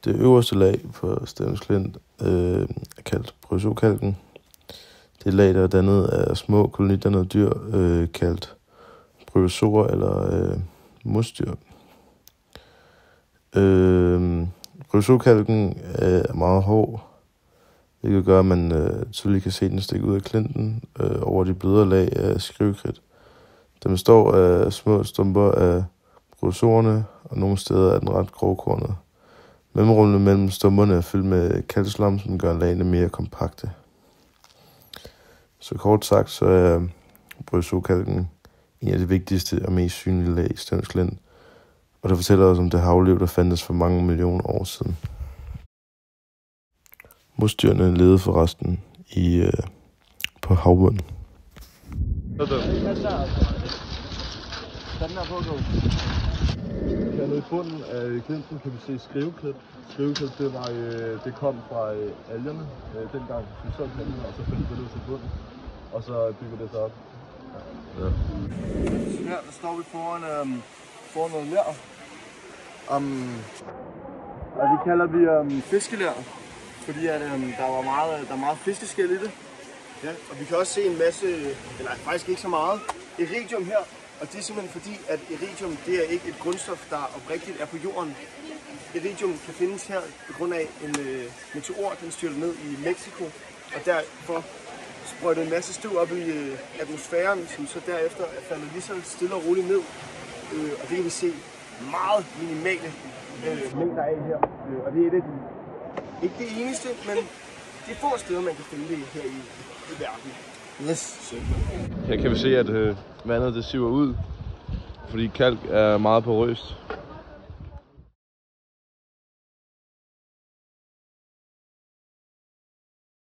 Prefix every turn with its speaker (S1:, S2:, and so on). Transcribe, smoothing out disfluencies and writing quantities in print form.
S1: Det øverste lag på Stevns Klint er kaldt Bryozokalken. Det er lag, der er dannet af små kolonidannede dyr, kaldt bryozoer eller musdyr. Bryozokalken er meget hård, hvilket gør, at man tydeligt kan se den stikke ud af klinten over de blødere lag af skrivekridt. Den består af små stumper af bryozoerne, og nogle steder er den ret grovkornet. Mellemrummene mellem stumperne er fyldt med kalkslam, som gør lagene mere kompakte. Så kort sagt, så er bryozokalken en af de vigtigste og mest synlige lag i Stevns Klint, og det fortæller os om det havliv, der fandtes for mange millioner år siden. Musdyrene levede forresten på havbunden.
S2: Nede i bunden af klinten kan vi se skriveklidt. Skriveklidt, det kom fra algerne dengang, vi så klinten, og så fandt det til bunden, og så bygger det sig op. Ja. Her der står vi foran noget ler. Og det kalder vi fiskelær, fordi at, der er meget fiskeskæl i det. Ja, og vi kan også se en masse, eller faktisk ikke så meget, iridium her. Og det er simpelthen fordi, at iridium det er ikke et grundstof, der oprigtigt er på jorden. Iridium kan findes her på grund af en meteor, den styrte ned i Mexico. Og derfor sprøjtede en masse støv op i atmosfæren, som så derefter er faldet lige så stille og roligt ned. Og det kan vi se meget minimale mængder af her. Og det er det, ikke det eneste, men det er få steder, man kan finde det her i verden. Yes.
S1: Her kan vi se, at vandet det siver ud, fordi kalk er meget porøst.